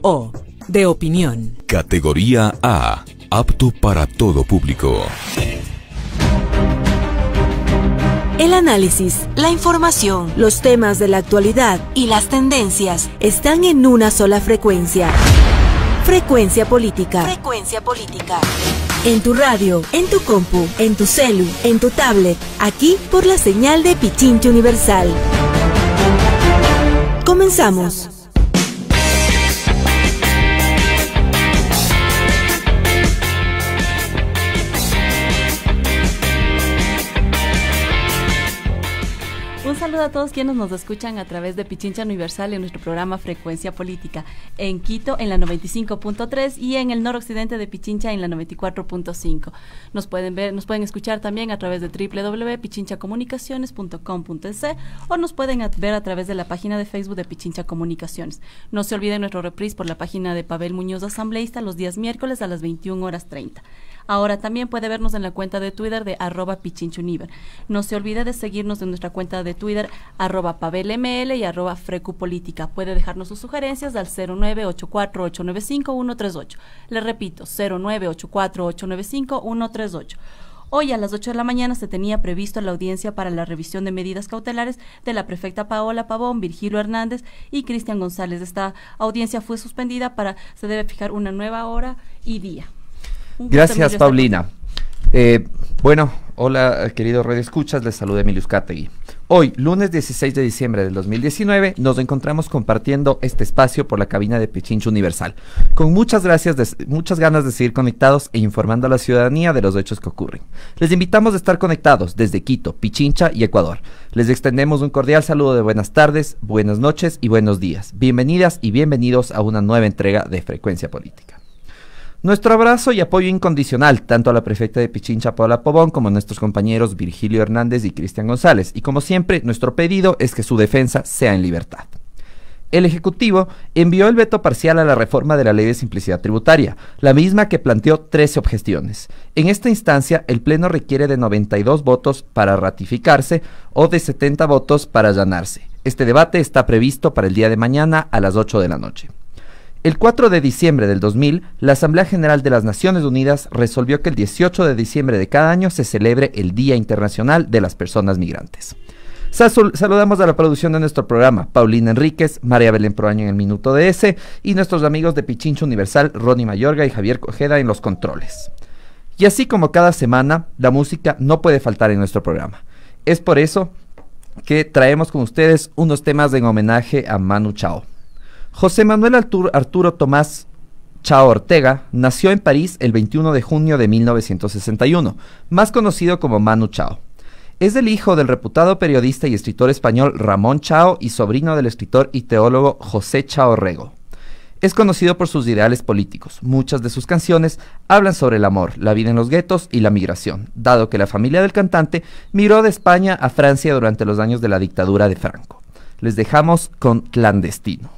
O, de opinión. Categoría A, apto para todo público. El análisis, la información, los temas de la actualidad y las tendencias están en una sola frecuencia. Frecuencia Política. Frecuencia Política. En tu radio, en tu compu, en tu celu, en tu tablet, aquí por la señal de Pichincha Universal. Comenzamos. Un saludo a todos quienes nos escuchan a través de Pichincha Universal en nuestro programa Frecuencia Política, en Quito en la 95.3 y en el noroccidente de Pichincha en la 94.5. Nos pueden escuchar también a través de www.pichinchacomunicaciones.com.es o nos pueden ver a través de la página de Facebook de Pichincha Comunicaciones. No se olviden nuestro reprise por la página de Pavel Muñoz Asambleísta los días miércoles a las 21:30. Ahora también puede vernos en la cuenta de Twitter de @pichinchauniver. No se olvide de seguirnos en nuestra cuenta de Twitter @pavelml y @frecupolítica. Puede dejarnos sus sugerencias al 0984-895-138. Le repito, 0984-895-138. Hoy a las 8 de la mañana se tenía previsto la audiencia para la revisión de medidas cautelares de la prefecta Paola Pavón, Virgilio Hernández y Cristian González. Esta audiencia fue suspendida se debe fijar una nueva hora y día. Gracias, Paulina. Hola, queridos radioescuchas, les saluda Emilio Uzcategui. Hoy, lunes 16 de diciembre del 2019, nos encontramos compartiendo este espacio por la cabina de Pichincha Universal, con muchas ganas de seguir conectados e informando a la ciudadanía de los hechos que ocurren. Les invitamos a estar conectados desde Quito, Pichincha y Ecuador. Les extendemos un cordial saludo de buenas tardes, buenas noches y buenos días. Bienvenidas y bienvenidos a una nueva entrega de Frecuencia Política. Nuestro abrazo y apoyo incondicional tanto a la prefecta de Pichincha, Paola Pavón, como a nuestros compañeros Virgilio Hernández y Cristian González. Y como siempre, nuestro pedido es que su defensa sea en libertad. El Ejecutivo envió el veto parcial a la reforma de la Ley de Simplicidad Tributaria, la misma que planteó 13 objeciones. En esta instancia, el Pleno requiere de 92 votos para ratificarse o de 70 votos para allanarse. Este debate está previsto para el día de mañana a las 8 de la noche. El 4 de diciembre del 2000, la Asamblea General de las Naciones Unidas resolvió que el 18 de diciembre de cada año se celebre el Día Internacional de las Personas Migrantes. Saludamos a la producción de nuestro programa, Paulina Enríquez, María Belén Proaño en el Minuto DS y nuestros amigos de Pichincha Universal, Ronnie Mayorga y Javier Cojeda en los controles. Y así como cada semana, la música no puede faltar en nuestro programa. Es por eso que traemos con ustedes unos temas en homenaje a Manu Chao. José Manuel Arturo Tomás Chao Ortega nació en París el 21 de junio de 1961, más conocido como Manu Chao. Es el hijo del reputado periodista y escritor español Ramón Chao y sobrino del escritor y teólogo José Chao Rego. Es conocido por sus ideales políticos. Muchas de sus canciones hablan sobre el amor, la vida en los guetos y la migración, dado que la familia del cantante migró de España a Francia durante los años de la dictadura de Franco. Les dejamos con Clandestino.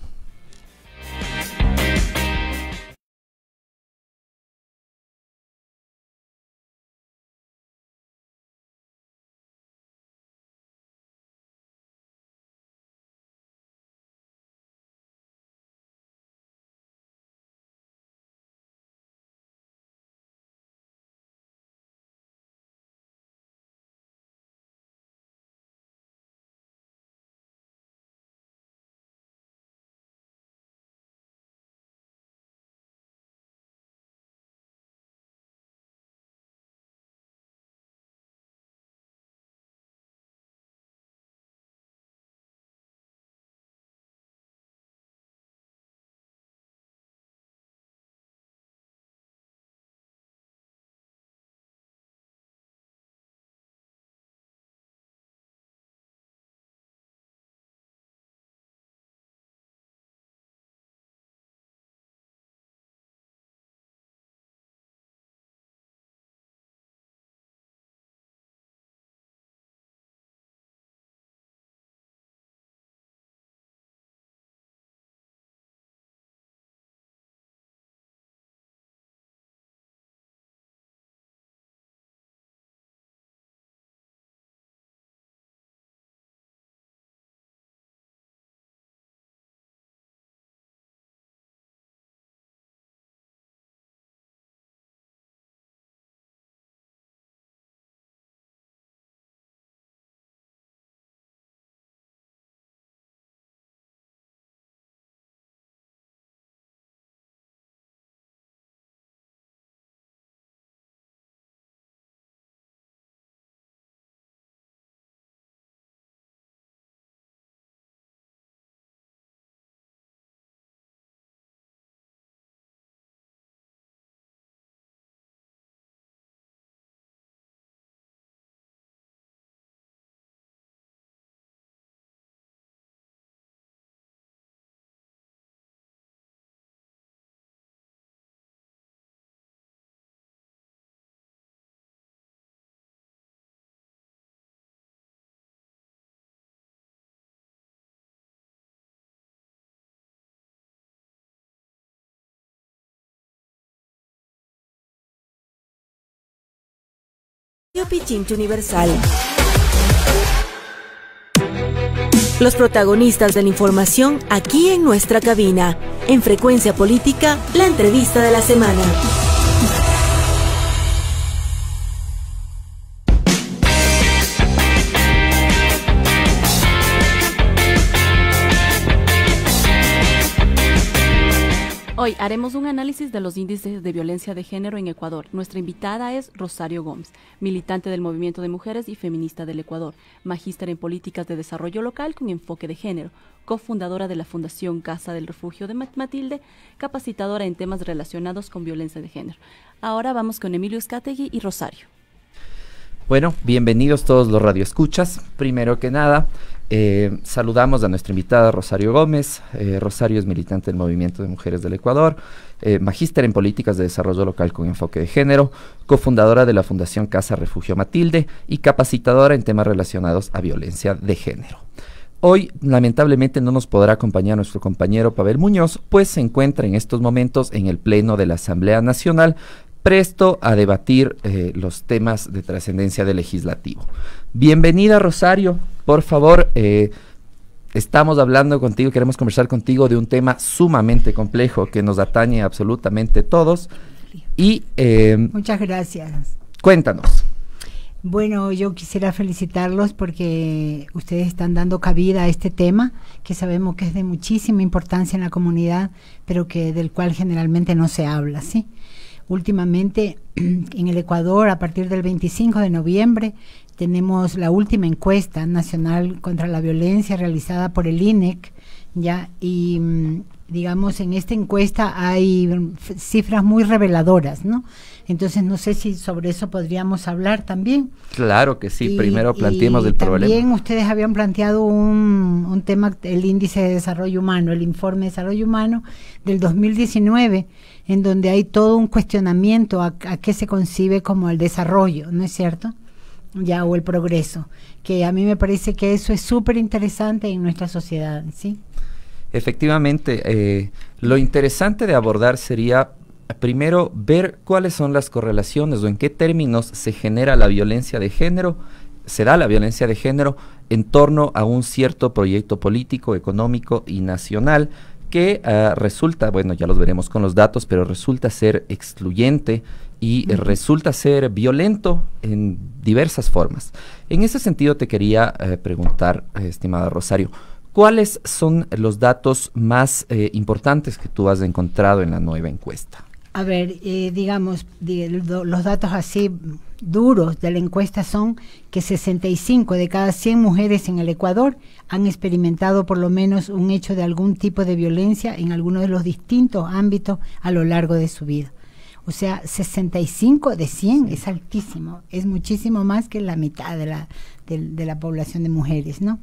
Pichincha Universal. Los protagonistas de la información aquí en nuestra cabina. En Frecuencia Política, la entrevista de la semana. Hoy haremos un análisis de los índices de violencia de género en Ecuador. Nuestra invitada es Rosario Gómez, militante del Movimiento de Mujeres y feminista del Ecuador, magíster en políticas de desarrollo local con enfoque de género, cofundadora de la Fundación Casa del Refugio de Matilde, capacitadora en temas relacionados con violencia de género. Ahora vamos con Emilio Uzcategui y Rosario. Bueno, bienvenidos todos los radioescuchas. Primero que nada, saludamos a nuestra invitada Rosario Gómez. Rosario es militante del Movimiento de Mujeres del Ecuador, magíster en políticas de desarrollo local con enfoque de género, cofundadora de la Fundación Casa Refugio Matilde y capacitadora en temas relacionados a violencia de género. Hoy, lamentablemente, no nos podrá acompañar nuestro compañero Pavel Muñoz, pues se encuentra en estos momentos en el Pleno de la Asamblea Nacional, presto a debatir los temas de trascendencia del legislativo. Bienvenida, Rosario. Por favor, estamos hablando contigo, queremos conversar contigo de un tema sumamente complejo que nos atañe absolutamente todos. Y muchas gracias. Cuéntanos. Bueno, yo quisiera felicitarlos porque ustedes están dando cabida a este tema que sabemos que es de muchísima importancia en la comunidad, pero que del cual generalmente no se habla, ¿sí? Últimamente, en el Ecuador, a partir del 25 de noviembre, tenemos la última encuesta nacional contra la violencia realizada por el INEC, ¿ya? Y, digamos, en esta encuesta hay cifras muy reveladoras, ¿no? Entonces, no sé si sobre eso podríamos hablar también. Claro que sí, primero planteemos el problema. También ustedes habían planteado un tema, el índice de desarrollo humano, el informe de desarrollo humano del 2019, en donde hay todo un cuestionamiento a qué se concibe como el desarrollo, ¿no es cierto? Ya, o el progreso, que a mí me parece que eso es súper interesante en nuestra sociedad, ¿sí? Efectivamente, lo interesante de abordar sería primero ver cuáles son las correlaciones o en qué términos se genera la violencia de género, se da la violencia de género en torno a un cierto proyecto político, económico y nacional que resulta, bueno, ya los veremos con los datos, pero resulta ser excluyente y resulta ser violento en diversas formas. En ese sentido te quería preguntar, estimada Rosario, ¿cuáles son los datos más importantes que tú has encontrado en la nueva encuesta? A ver, digamos, los datos así duros de la encuesta son que 65 de cada 100 mujeres en el Ecuador han experimentado por lo menos un hecho de algún tipo de violencia en alguno de los distintos ámbitos a lo largo de su vida. O sea, 65 de 100 es altísimo, es muchísimo más que la mitad de la población de mujeres, ¿no?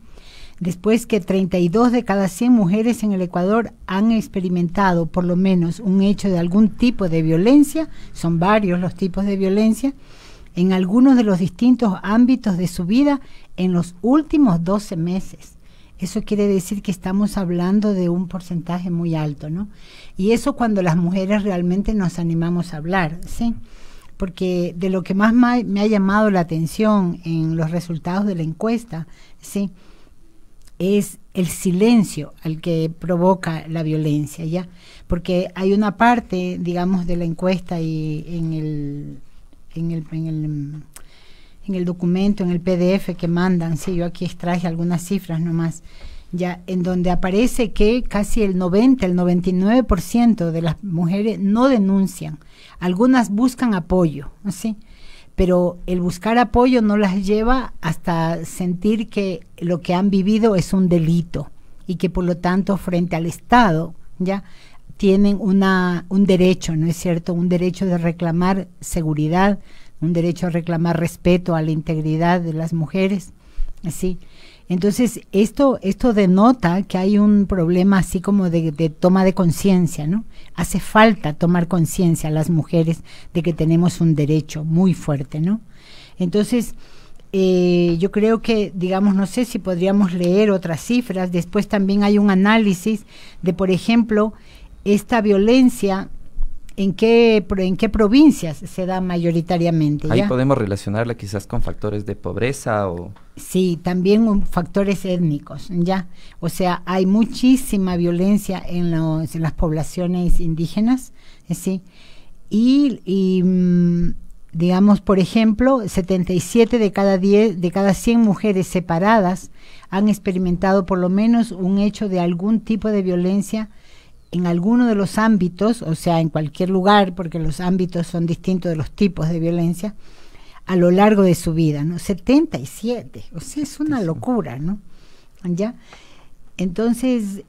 Después que 32 de cada 100 mujeres en el Ecuador han experimentado por lo menos un hecho de algún tipo de violencia, son varios los tipos de violencia, en algunos de los distintos ámbitos de su vida en los últimos 12 meses. Eso quiere decir que estamos hablando de un porcentaje muy alto, ¿no? Y eso cuando las mujeres realmente nos animamos a hablar, ¿sí? Porque de lo que más me ha llamado la atención en los resultados de la encuesta, ¿sí?, es el silencio al que provoca la violencia, ¿ya? Porque hay una parte, digamos, de la encuesta y en el documento, en el PDF que mandan, sí, yo aquí extraje algunas cifras nomás, ya, en donde aparece que casi el 99% de las mujeres no denuncian, algunas buscan apoyo, ¿sí? Pero el buscar apoyo no las lleva hasta sentir que lo que han vivido es un delito y que por lo tanto frente al Estado ya tienen un derecho, ¿no es cierto? Un derecho de reclamar seguridad, un derecho a reclamar respeto a la integridad de las mujeres, ¿sí? Entonces esto denota que hay un problema así como de toma de conciencia, ¿no? Hace falta tomar conciencia a las mujeres de que tenemos un derecho muy fuerte, ¿no? Entonces yo creo que, digamos, no sé si podríamos leer otras cifras. Después también hay un análisis de, por ejemplo, esta violencia en qué provincias se da mayoritariamente. Ahí ¿ya? podemos relacionarla quizás con factores de pobreza o... Sí, también factores étnicos, ¿ya? O sea, hay muchísima violencia en las poblaciones indígenas, ¿sí? Y digamos, por ejemplo, 77 de cada 100 mujeres separadas han experimentado por lo menos un hecho de algún tipo de violencia en alguno de los ámbitos, o sea, en cualquier lugar, porque los ámbitos son distintos de los tipos de violencia, a lo largo de su vida, ¿no? 77, o sea, es una locura, ¿no? ¿Ya? Entonces,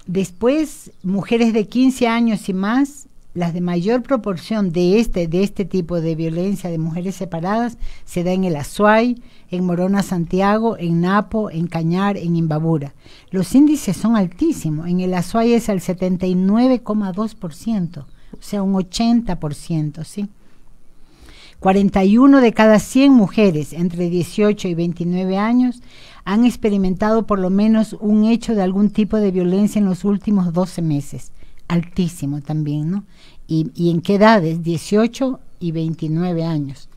después, mujeres de 15 años y más, las de mayor proporción de este tipo de violencia de mujeres separadas se da en el Azuay, en Morona Santiago, en Napo, en Cañar, en Imbabura. Los índices son altísimos. En el Azuay es el 79,2%, o sea, un 80%, ¿sí? 41 de cada 100 mujeres entre 18 y 29 años han experimentado por lo menos un hecho de algún tipo de violencia en los últimos 12 meses. Altísimo también, ¿no? ¿Y en qué edades? 18 y 29 años.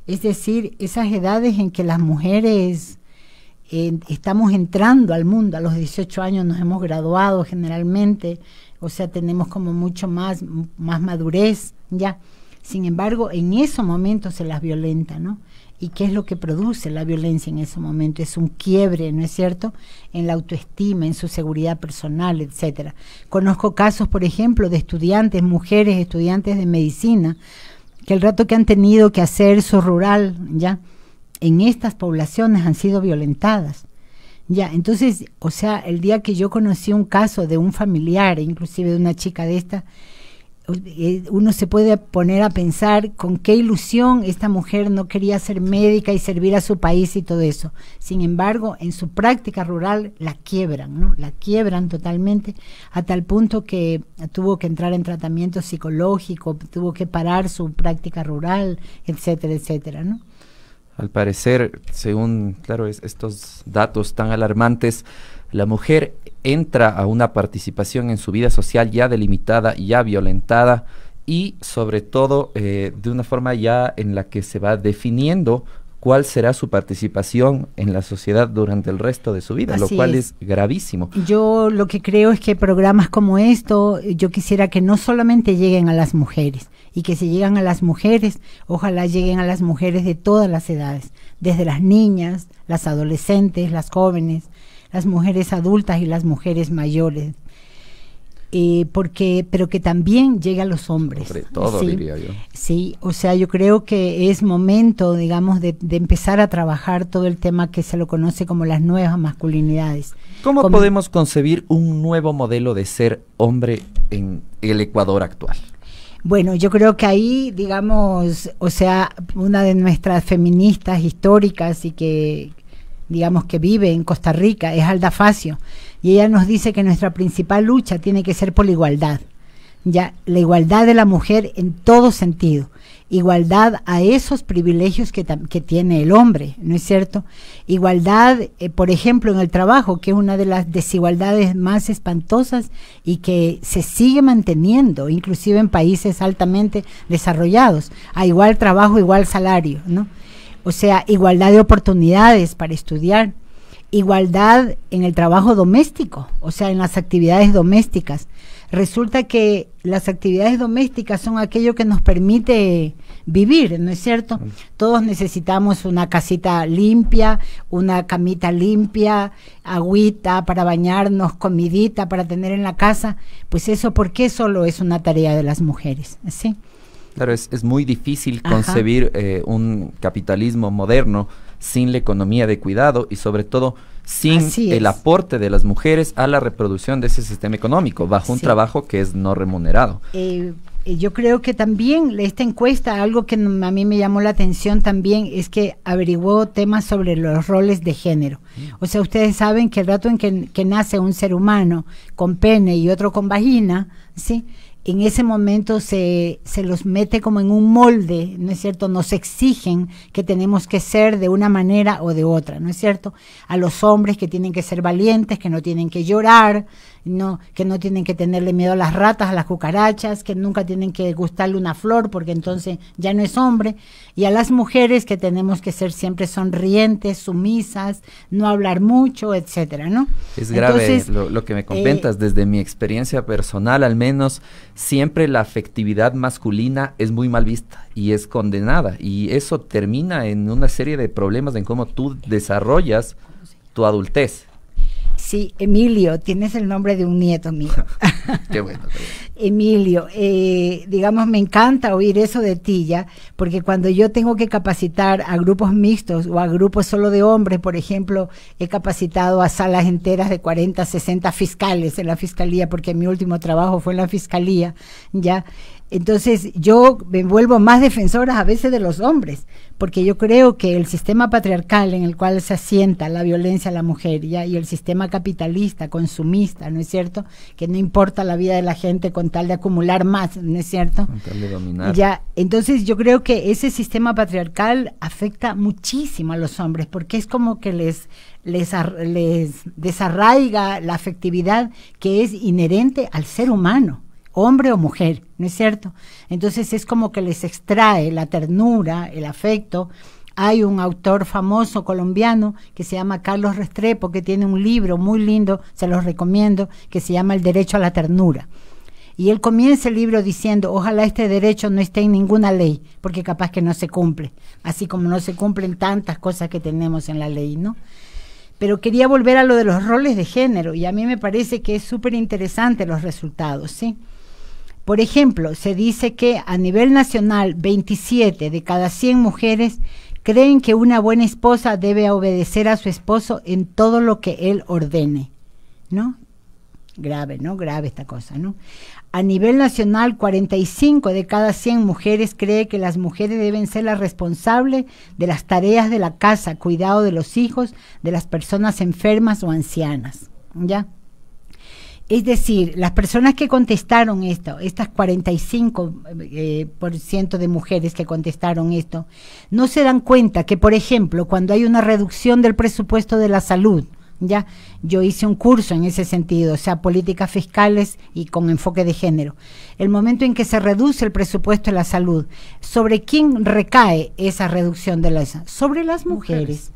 Es decir, esas edades en que las mujeres estamos entrando al mundo. A los 18 años nos hemos graduado generalmente, o sea, tenemos como mucho más madurez, ya. Sin embargo, en esos momentos se las violenta, ¿no? ¿Y qué es lo que produce la violencia en ese momento? Es un quiebre, ¿no es cierto?, en la autoestima, en su seguridad personal, etcétera. Conozco casos, por ejemplo, de estudiantes, mujeres estudiantes de medicina, que el rato que han tenido que hacer su rural, ya, en estas poblaciones han sido violentadas. Ya, entonces, o sea, el día que yo conocí un caso de un familiar, inclusive de una chica de esta, uno se puede poner a pensar con qué ilusión esta mujer no quería ser médica y servir a su país y todo eso. Sin embargo, en su práctica rural la quiebran, ¿no? La quiebran totalmente, a tal punto que tuvo que entrar en tratamiento psicológico, tuvo que parar su práctica rural, etcétera, etcétera, ¿no? Al parecer, según, claro, estos datos tan alarmantes, la mujer entra a una participación en su vida social ya delimitada, ya violentada y sobre todo de una forma ya en la que se va definiendo cuál será su participación en la sociedad durante el resto de su vida, lo cual es gravísimo. Yo lo que creo es que programas como esto, yo quisiera que no solamente lleguen a las mujeres, y que si llegan a las mujeres, ojalá lleguen a las mujeres de todas las edades, desde las niñas, las adolescentes, las jóvenes, las mujeres adultas y las mujeres mayores, pero que también llegue a los hombres. Sobre todo, ¿sí? Diría yo. Sí, o sea, yo creo que es momento, digamos, de empezar a trabajar todo el tema que se lo conoce como las nuevas masculinidades. ¿Cómo podemos concebir un nuevo modelo de ser hombre en el Ecuador actual? Bueno, yo creo que ahí, digamos, o sea, una de nuestras feministas históricas y que, digamos, que vive en Costa Rica es Alda Facio, y ella nos dice que nuestra principal lucha tiene que ser por la igualdad, ya, la igualdad de la mujer en todo sentido, igualdad a esos privilegios que tiene el hombre, ¿no es cierto? Igualdad, por ejemplo, en el trabajo, que es una de las desigualdades más espantosas y que se sigue manteniendo, inclusive en países altamente desarrollados, a igual trabajo, igual salario, ¿no? O sea, igualdad de oportunidades para estudiar, igualdad en el trabajo doméstico, o sea, en las actividades domésticas. Resulta que las actividades domésticas son aquello que nos permite vivir, ¿no es cierto? Todos necesitamos una casita limpia, una camita limpia, agüita para bañarnos, comidita para tener en la casa. Pues eso, ¿por qué solo es una tarea de las mujeres? ¿Sí? Claro, es muy difícil concebir un capitalismo moderno sin la economía de cuidado y sobre todo sin el aporte de las mujeres a la reproducción de ese sistema económico, bajo un trabajo que es no remunerado. Yo creo que también esta encuesta, algo que a mí me llamó la atención también, es que averiguó temas sobre los roles de género. O sea, ustedes saben que el rato en que nace un ser humano con pene y otro con vagina, ¿sí?, en ese momento se los mete como en un molde, ¿no es cierto? Nos exigen que tenemos que ser de una manera o de otra, ¿no es cierto? A los hombres que tienen que ser valientes, que no tienen que llorar, no, que no tienen que tenerle miedo a las ratas, a las cucarachas, que nunca tienen que gustarle una flor porque entonces ya no es hombre, y a las mujeres que tenemos que ser siempre sonrientes, sumisas, no hablar mucho, etcétera, ¿no? Es grave. Entonces, lo que me comentas. Desde mi experiencia personal, al menos, siempre la afectividad masculina es muy mal vista y es condenada, y eso termina en una serie de problemas en cómo tú desarrollas tu adultez. Sí, Emilio, tienes el nombre de un nieto mío. Qué bueno. Emilio, digamos, me encanta oír eso de ti ya, porque cuando yo tengo que capacitar a grupos mixtos o a grupos solo de hombres, por ejemplo, he capacitado a salas enteras de 40, 60 fiscales en la fiscalía, porque mi último trabajo fue en la fiscalía, ya. Entonces yo me vuelvo más defensora a veces de los hombres, porque yo creo que el sistema patriarcal en el cual se asienta la violencia a la mujer, ¿ya? Y el sistema capitalista, consumista, ¿no es cierto? Que no importa la vida de la gente con tal de acumular más, ¿no es cierto? Con tal de dominar. Ya, entonces yo creo que ese sistema patriarcal afecta muchísimo a los hombres, porque es como que les desarraiga la afectividad que es inherente al ser humano, hombre o mujer, ¿no es cierto? Entonces es como que les extrae la ternura, el afecto. Hay un autor famoso colombiano que se llama Carlos Restrepo, que tiene un libro muy lindo, se los recomiendo, que se llama El derecho a la ternura. Y él comienza el libro diciendo, ojalá este derecho no esté en ninguna ley, porque capaz que no se cumple, así como no se cumplen tantas cosas que tenemos en la ley, ¿no? Pero quería volver a lo de los roles de género, y a mí me parece que es súper interesante los resultados, ¿sí? Por ejemplo, se dice que a nivel nacional, 27 de cada 100 mujeres creen que una buena esposa debe obedecer a su esposo en todo lo que él ordene, ¿no? Grave, ¿no? Grave esta cosa, ¿no? A nivel nacional, 45 de cada 100 mujeres cree que las mujeres deben ser las responsables de las tareas de la casa, cuidado de los hijos, de las personas enfermas o ancianas, ¿ya? Es decir, las personas que contestaron esto, estas 45% de mujeres que contestaron esto, no se dan cuenta que, por ejemplo, cuando hay una reducción del presupuesto de la salud, ya, yo hice un curso en ese sentido, o sea, políticas fiscales y con enfoque de género. El momento en que se reduce el presupuesto de la salud, ¿sobre quién recae esa reducción de la salud? Sobre las mujeres.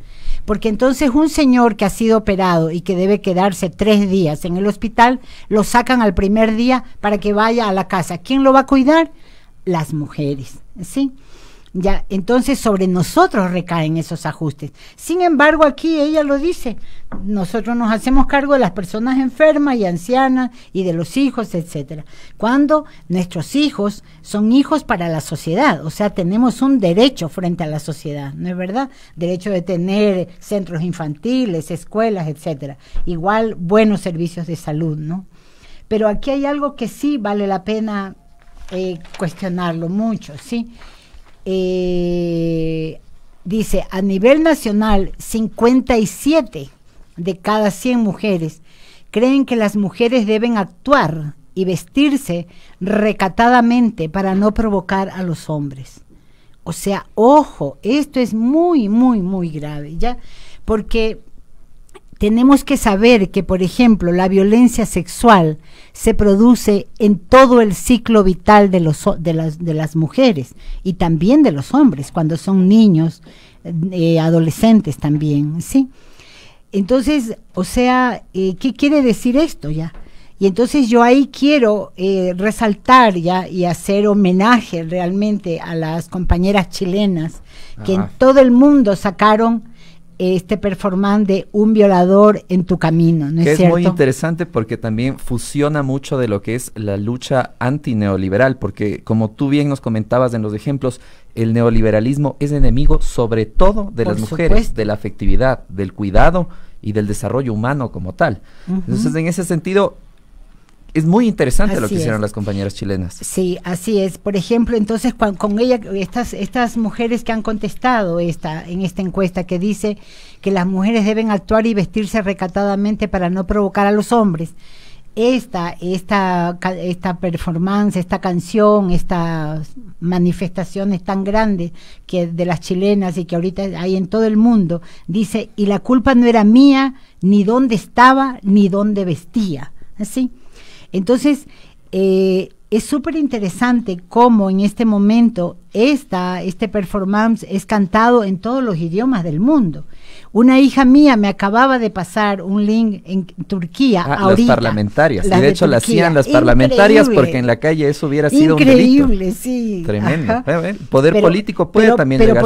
Porque entonces un señor que ha sido operado y que debe quedarse 3 días en el hospital, lo sacan al primer día para que vaya a la casa. ¿Quién lo va a cuidar? Las mujeres, ¿sí? Ya, entonces sobre nosotros recaen esos ajustes. Sin embargo, aquí ella lo dice, nosotros nos hacemos cargo de las personas enfermas y ancianas y de los hijos, etcétera. Cuando nuestros hijos son hijos para la sociedad, o sea, tenemos un derecho frente a la sociedad, ¿no es verdad? Derecho de tener centros infantiles, escuelas, etcétera. Igual buenos servicios de salud, ¿no? Pero aquí hay algo que sí vale la pena cuestionarlo mucho, ¿sí? Dice, a nivel nacional, 57 de cada 100 mujeres creen que las mujeres deben actuar y vestirse recatadamente para no provocar a los hombres. O sea, ojo, esto es muy, muy, muy grave, ¿ya? Porque tenemos que saber que, por ejemplo, la violencia sexual se produce en todo el ciclo vital de las mujeres y también de los hombres, cuando son niños, adolescentes también, ¿sí? Entonces, o sea, ¿qué quiere decir esto ya? Y entonces yo ahí quiero resaltar ya y hacer homenaje realmente a las compañeras chilenas que en todo el mundo sacaron este performance de Un violador en tu camino, ¿no es cierto? Es muy interesante porque también fusiona mucho de lo que es la lucha antineoliberal, porque como tú bien nos comentabas en los ejemplos, el neoliberalismo es enemigo sobre todo de las mujeres, de la afectividad, del cuidado y del desarrollo humano como tal. Entonces, en ese sentido, es muy interesante lo que hicieron las compañeras chilenas. Sí, así es. Por ejemplo, entonces con ella, estas mujeres que han contestado en esta encuesta que dice que las mujeres deben actuar y vestirse recatadamente para no provocar a los hombres. Esta performance, esta canción, estas manifestaciones tan grandes que de las chilenas y que ahorita hay en todo el mundo, dice, y la culpa no era mía, ni dónde estaba, ni dónde vestía. así. Entonces, es súper interesante cómo en este momento este performance es cantado en todos los idiomas del mundo. Una hija mía me acababa de pasar un link en Turquía ahorita. Las parlamentarias, y las de hecho Turquía. la hacían las parlamentarias porque en la calle eso hubiera sido un delito. Increíble, sí. Tremendo. El poder político puede también llegar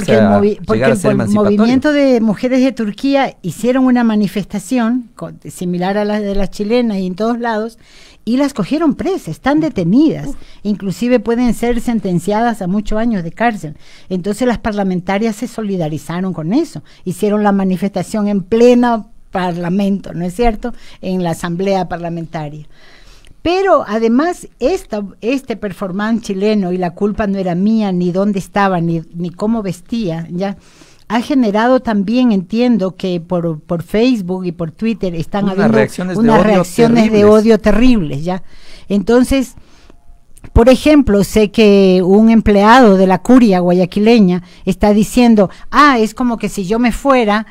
a ser emancipatorio. El movimiento de mujeres de Turquía hicieron una manifestación similar a la de las chilenas y en todos lados, y las cogieron presas, están detenidas, inclusive pueden ser sentenciadas a muchos años de cárcel. Entonces las parlamentarias se solidarizaron con eso, hicieron la manifestación en pleno parlamento, ¿no es cierto?, en la asamblea parlamentaria. Pero además este performance chileno, y la culpa no era mía, ni dónde estaba, ni cómo vestía, ya ha generado también, entiendo que por Facebook y por Twitter están habiendo unas reacciones de odio terribles, ¿ya? Entonces, por ejemplo, sé que un empleado de la curia guayaquileña está diciendo, es como que si yo me fuera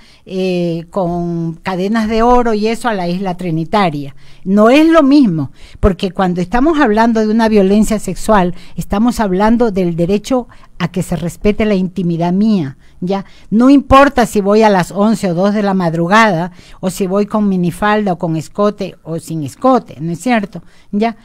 con cadenas de oro y eso a la isla Trinitaria. No es lo mismo, porque cuando estamos hablando de una violencia sexual, estamos hablando del derecho a que se respete la intimidad mía, ¿ya? No importa si voy a las 11 o 2 de la madrugada, o si voy con minifalda o con escote o sin escote, ¿no es cierto? ¿Ya?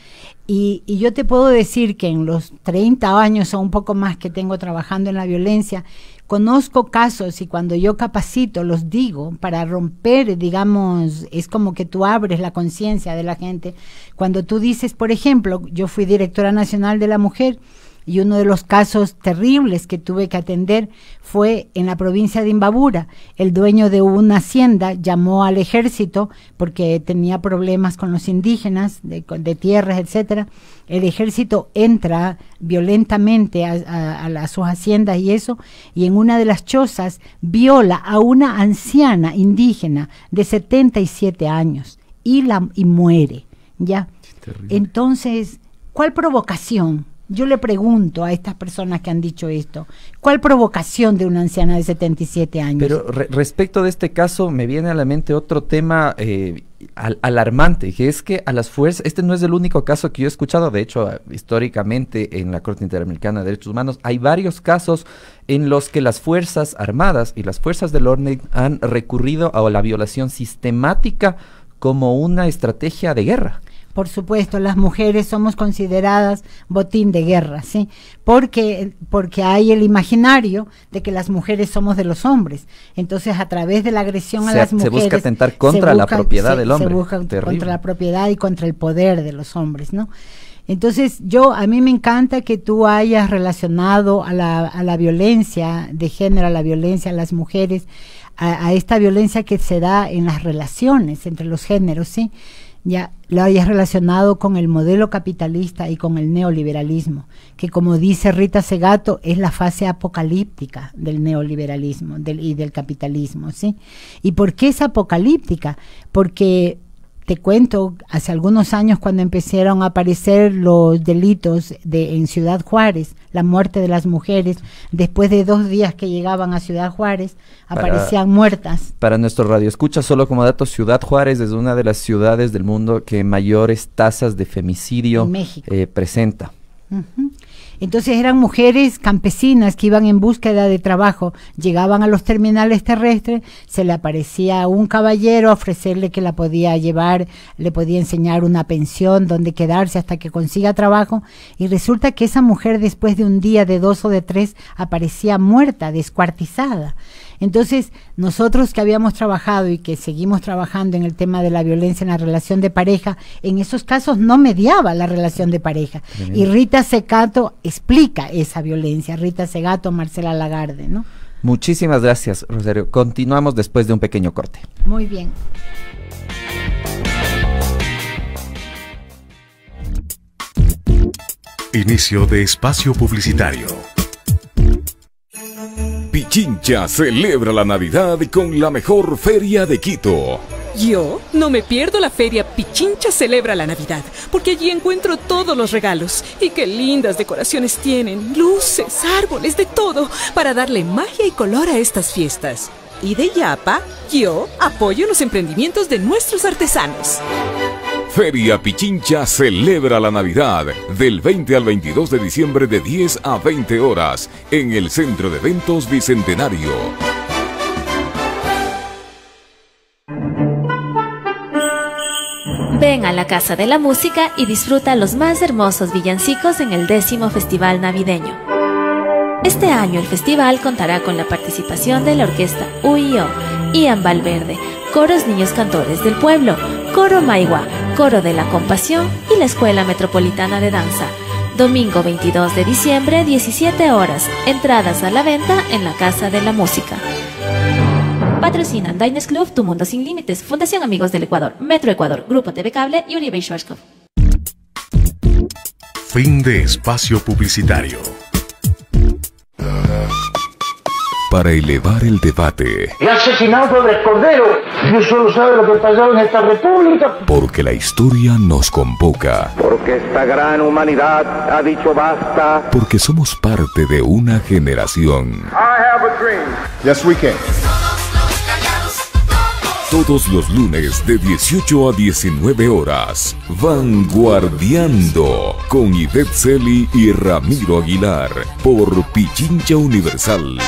Y yo te puedo decir que en los 30 años o un poco más que tengo trabajando en la violencia, conozco casos, y cuando yo capacito los digo para romper, digamos, es como que tú abres la conciencia de la gente. Cuando tú dices, por ejemplo, yo fui directora nacional de la mujer, y uno de los casos terribles que tuve que atender fue en la provincia de Imbabura. El dueño de una hacienda llamó al ejército porque tenía problemas con los indígenas, de tierras, etcétera. El ejército entra violentamente a sus haciendas y eso, y en una de las chozas viola a una anciana indígena de 77 años y muere, ¿ya? Entonces, ¿cuál provocación? Yo le pregunto a estas personas que han dicho esto, ¿cuál provocación de una anciana de 77 años? Pero respecto de este caso, me viene a la mente otro tema alarmante, que es que a las fuerzas, este no es el único caso que yo he escuchado, de hecho, históricamente en la Corte Interamericana de Derechos Humanos hay varios casos en los que las Fuerzas Armadas y las Fuerzas del Orden han recurrido a la violación sistemática como una estrategia de guerra. Por supuesto, las mujeres somos consideradas botín de guerra, ¿sí? Porque hay el imaginario de que las mujeres somos de los hombres. Entonces, a través de la agresión a las mujeres... Se busca atentar contra la propiedad del hombre. Se busca contra la propiedad y contra el poder de los hombres, ¿no? Entonces, a mí me encanta que tú hayas relacionado a la violencia de género, a la violencia a las mujeres, a esta violencia que se da en las relaciones entre los géneros, ¿sí? Ya lo hayas relacionado con el modelo capitalista y con el neoliberalismo, que como dice Rita Segato, es la fase apocalíptica del neoliberalismo y del capitalismo, ¿sí? ¿Y por qué es apocalíptica? Porque te cuento, hace algunos años cuando empezaron a aparecer los delitos en Ciudad Juárez, la muerte de las mujeres, después de 2 días que llegaban a Ciudad Juárez, aparecían muertas. Para nuestro radio escucha, solo como dato, Ciudad Juárez es una de las ciudades del mundo que mayores tasas de femicidio presenta. Entonces eran mujeres campesinas que iban en búsqueda de trabajo, llegaban a los terminales terrestres, se le aparecía un caballero a ofrecerle que la podía llevar, le podía enseñar una pensión donde quedarse hasta que consiga trabajo, y resulta que esa mujer después de un día, de 2 o de 3, aparecía muerta, descuartizada. Entonces, nosotros que habíamos trabajado y que seguimos trabajando en el tema de la violencia en la relación de pareja, en esos casos no mediaba la relación de pareja. Y Rita Segato explica esa violencia, Rita Segato, Marcela Lagarde, ¿no? Muchísimas gracias, Rosario. Continuamos después de un pequeño corte. Muy bien. Inicio de espacio publicitario. Pichincha celebra la Navidad con la mejor feria de Quito. Yo no me pierdo la feria Pichincha celebra la Navidad, porque allí encuentro todos los regalos. Y qué lindas decoraciones tienen, luces, árboles, de todo, para darle magia y color a estas fiestas. Y de Yapa, yo apoyo los emprendimientos de nuestros artesanos. Feria Pichincha celebra la Navidad del 20 al 22 de diciembre de 10 a 20 horas en el Centro de Eventos Bicentenario. Ven a la Casa de la Música y disfruta los más hermosos villancicos en el 10º Festival Navideño. Este año el festival contará con la participación de la orquesta UIO, Ian Valverde, Coros Niños Cantores del Pueblo, Coro Maigua, Coro de la Compasión y la Escuela Metropolitana de Danza. Domingo 22 de diciembre, 17 horas. Entradas a la venta en la Casa de la Música. Patrocinan Diners Club, Tu Mundo Sin Límites, Fundación Amigos del Ecuador, Metro Ecuador, Grupo TV Cable y Uribe Schwarzkopf. Fin de espacio publicitario. Para elevar el debate. ¡He asesinado a Andrés Cordero! Dios solo sabe lo que pasó en esta república. Porque la historia nos convoca. Porque esta gran humanidad ha dicho basta. Porque somos parte de una generación. I have a dream. Yes, we can. Todos los lunes de 18 a 19 horas. Vanguardiando con Ivette Celi y Ramiro Aguilar por Pichincha Universal.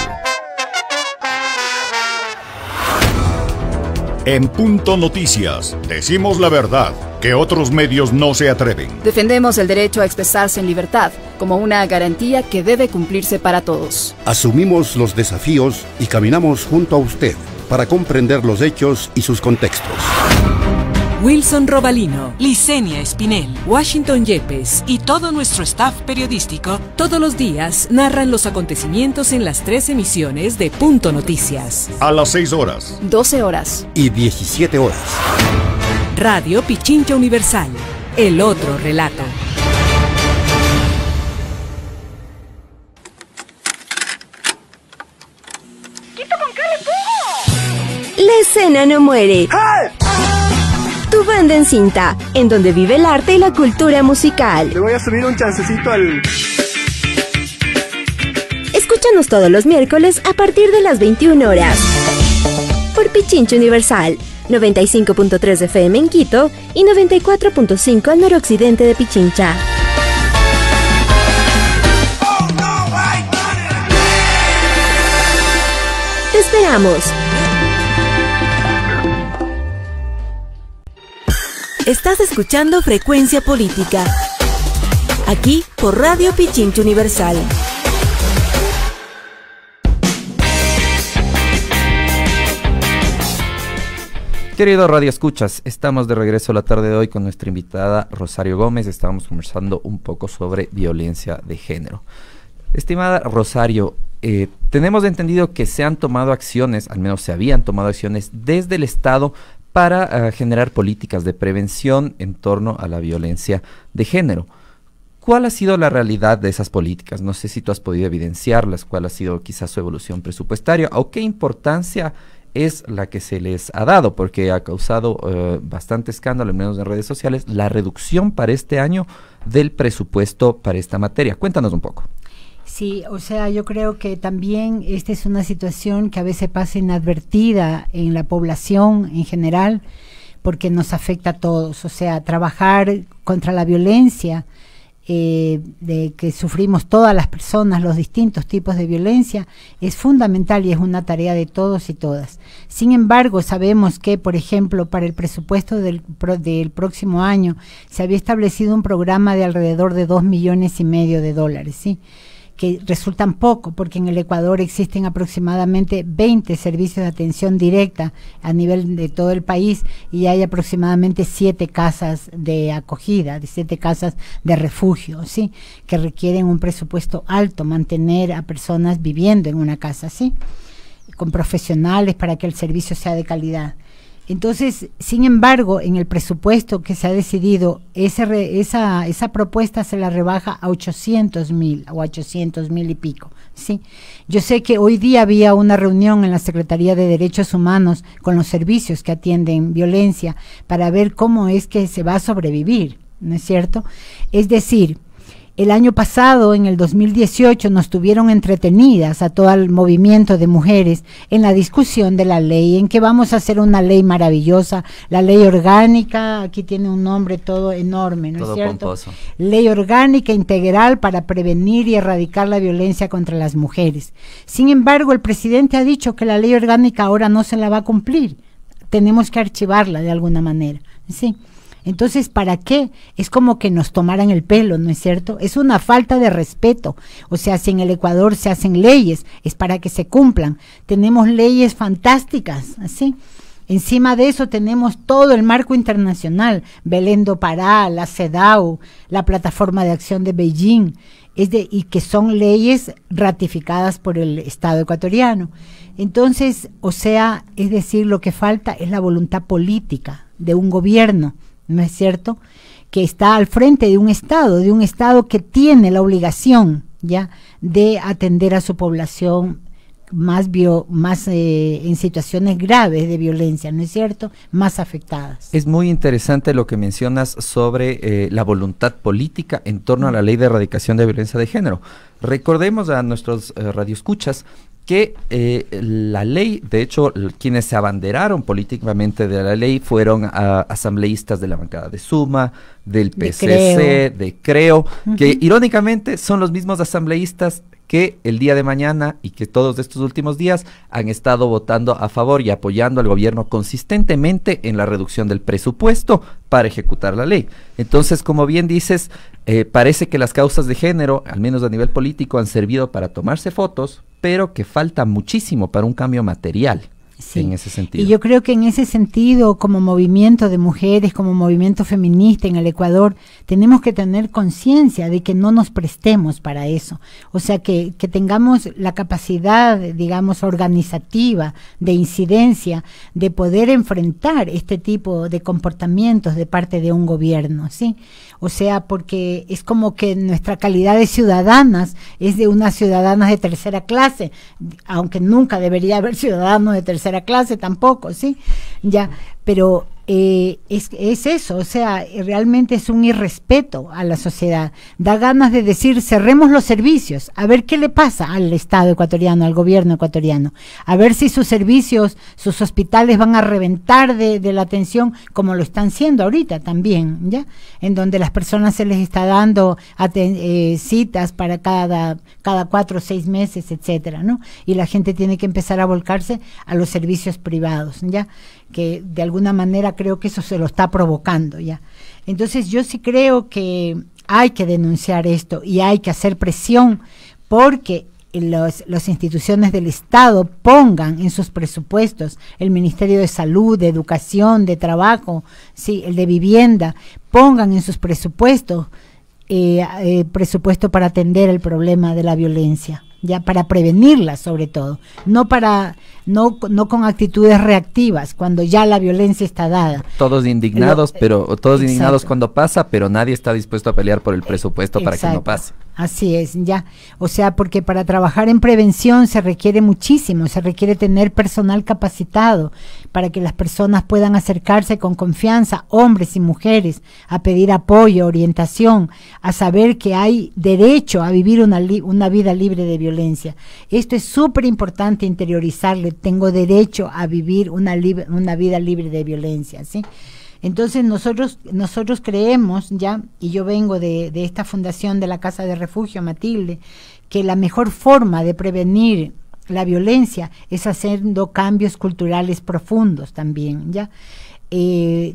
En Punto Noticias, decimos la verdad, que otros medios no se atreven. Defendemos el derecho a expresarse en libertad, como una garantía que debe cumplirse para todos. Asumimos los desafíos y caminamos junto a usted para comprender los hechos y sus contextos. Wilson Robalino, Licenia Espinel, Washington Yepes y todo nuestro staff periodístico todos los días narran los acontecimientos en las 3 emisiones de Punto Noticias. A las 6 horas, 12 horas y 17 horas. Radio Pichincha Universal, el otro relato. La escena no muere. Tu banda en cinta, en donde vive el arte y la cultura musical. Le voy a subir un chancecito al... Escúchanos todos los miércoles a partir de las 21 horas. Por Pichincha Universal, 95.3 FM en Quito y 94.5 al noroccidente de Pichincha. Te esperamos. Estás escuchando Frecuencia Política, aquí por Radio Pichincha Universal. Queridos Radio Escuchas, estamos de regreso la tarde de hoy con nuestra invitada Rosario Gómez. Estábamos conversando un poco sobre violencia de género. Estimada Rosario, tenemos entendido que se han tomado acciones, al menos se habían tomado acciones desde el Estado para generar políticas de prevención en torno a la violencia de género. ¿Cuál ha sido la realidad de esas políticas? No sé si tú has podido evidenciarlas, cuál ha sido quizás su evolución presupuestaria o qué importancia es la que se les ha dado, porque ha causado bastante escándalo, al menos en redes sociales, la reducción para este año del presupuesto para esta materia. Cuéntanos un poco. Sí, o sea, yo creo que también esta es una situación que a veces pasa inadvertida en la población en general, porque nos afecta a todos. O sea, trabajar contra la violencia de que sufrimos todas las personas, los distintos tipos de violencia, es fundamental y es una tarea de todos y todas. Sin embargo, sabemos que, por ejemplo, para el presupuesto del próximo año se había establecido un programa de alrededor de $2,5 millones, ¿sí?, que resultan poco, porque en el Ecuador existen aproximadamente 20 servicios de atención directa a nivel de todo el país y hay aproximadamente 7 casas de acogida, 7 casas de refugio, ¿sí?, que requieren un presupuesto alto, mantener a personas viviendo en una casa, ¿sí?, con profesionales para que el servicio sea de calidad. Entonces, sin embargo, en el presupuesto que se ha decidido, esa propuesta se la rebaja a 800,000 o 800,000 y pico, ¿sí? Yo sé que hoy día había una reunión en la Secretaría de Derechos Humanos con los servicios que atienden violencia para ver cómo es que se va a sobrevivir, ¿no es cierto? Es decir, El año pasado, en el 2018, nos tuvieron entretenidas a todo el movimiento de mujeres en la discusión de la ley, en que vamos a hacer una ley maravillosa, la ley orgánica, aquí tiene un nombre todo enorme, ¿no es cierto? Pomposo. Ley orgánica integral para prevenir y erradicar la violencia contra las mujeres. Sin embargo, el presidente ha dicho que la ley orgánica ahora no se la va a cumplir, tenemos que archivarla de alguna manera, ¿sí? Entonces, ¿para qué? Es como que nos tomaran el pelo, ¿no es cierto? Es una falta de respeto. O sea, si en el Ecuador se hacen leyes, es para que se cumplan. Tenemos leyes fantásticas, ¿así? Encima de eso tenemos todo el marco internacional, Belén do Pará, la CEDAW, la Plataforma de Acción de Beijing, y que son leyes ratificadas por el Estado ecuatoriano. Entonces, o sea, es decir, lo que falta es la voluntad política de un gobierno, ¿no es cierto?, que está al frente de un Estado que tiene la obligación ya de atender a su población más en situaciones graves de violencia, ¿no es cierto?, más afectadas. Es muy interesante lo que mencionas sobre la voluntad política en torno a la ley de erradicación de violencia de género. Recordemos a nuestros radioescuchas que la ley, de hecho, quienes se abanderaron políticamente de la ley fueron asambleístas de la bancada de Suma, del PCC, de Creo, que irónicamente son los mismos asambleístas que el día de mañana y que todos estos últimos días han estado votando a favor y apoyando al gobierno consistentemente en la reducción del presupuesto para ejecutar la ley. Entonces, como bien dices, parece que las causas de género, al menos a nivel político, han servido para tomarse fotos, pero que falta muchísimo para un cambio material. Sí. En ese sentido. Y yo creo que en ese sentido, como movimiento de mujeres, como movimiento feminista en el Ecuador, tenemos que tener conciencia de que no nos prestemos para eso. O sea, que tengamos la capacidad, digamos, organizativa, de incidencia, de poder enfrentar este tipo de comportamientos de parte de un gobierno, ¿sí? O sea, porque es como que nuestra calidad de ciudadanas es de unas ciudadanas de tercera clase, aunque nunca debería haber ciudadanos de tercera clase tampoco, ¿sí? Ya, pero es eso, o sea, realmente es un irrespeto a la sociedad. Da ganas de decir, cerremos los servicios, a ver qué le pasa al Estado ecuatoriano, al gobierno ecuatoriano, a ver si sus servicios, sus hospitales van a reventar de la atención, como lo están siendo ahorita también, ¿ya? En donde las personas se les está dando citas para cada 4 o 6 meses, etcétera, ¿no? Y la gente tiene que empezar a volcarse a los servicios privados, ¿ya? Que de alguna manera creo que eso se lo está provocando ya. Entonces yo sí creo que hay que denunciar esto y hay que hacer presión porque las instituciones del Estado pongan en sus presupuestos, el Ministerio de Salud, de Educación, de Trabajo, sí, el de Vivienda, pongan en sus presupuestos presupuesto para atender el problema de la violencia, ya, para prevenirla sobre todo, no con actitudes reactivas cuando ya la violencia está dada. Todos indignados, indignados cuando pasa, pero nadie está dispuesto a pelear por el presupuesto para que no pase. Así es, ya. O sea, porque para trabajar en prevención se requiere muchísimo, se requiere tener personal capacitado para que las personas puedan acercarse con confianza, hombres y mujeres, a pedir apoyo, orientación, a saber que hay derecho a vivir una vida libre de violencia. Esto es súper importante interiorizarle, tengo derecho a vivir una vida libre de violencia, ¿sí? Entonces nosotros creemos ya, y yo vengo de esta fundación de la Casa de Refugio Matilde, que la mejor forma de prevenir la violencia es haciendo cambios culturales profundos también, ya.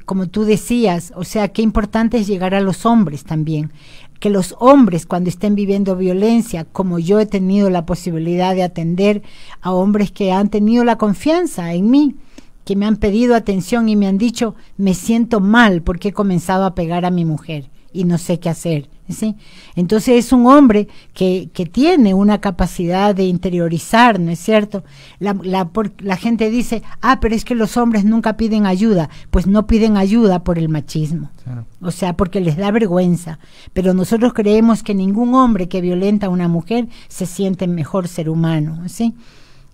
Como tú decías, o sea, qué importante es llegar a los hombres también, que los hombres cuando estén viviendo violencia, como yo he tenido la posibilidad de atender a hombres que han tenido la confianza en mí, que me han pedido atención y me han dicho, me siento mal porque he comenzado a pegar a mi mujer y no sé qué hacer, ¿sí? Entonces es un hombre que tiene una capacidad de interiorizar, ¿no es cierto? La gente dice, pero es que los hombres nunca piden ayuda. Pues no piden ayuda por el machismo, claro. O sea, porque les da vergüenza, pero nosotros creemos que ningún hombre que violenta a una mujer se siente mejor ser humano, ¿sí?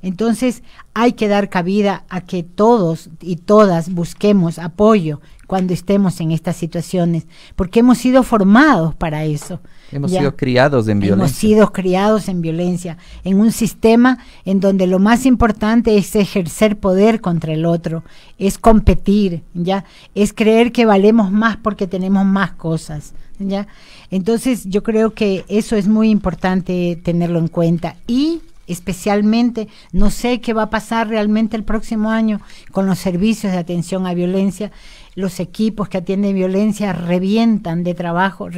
Entonces hay que dar cabida a que todos y todas busquemos apoyo cuando estemos en estas situaciones, porque hemos sido formados para eso. Hemos sido criados en violencia. Hemos sido criados en violencia, en un sistema en donde lo más importante es ejercer poder contra el otro, es competir, ¿ya? Es creer que valemos más porque tenemos más cosas, ¿ya? Entonces yo creo que eso es muy importante tenerlo en cuenta, y especialmente no sé qué va a pasar realmente el próximo año con los servicios de atención a violencia. Los equipos que atienden violencia revientan de trabajo,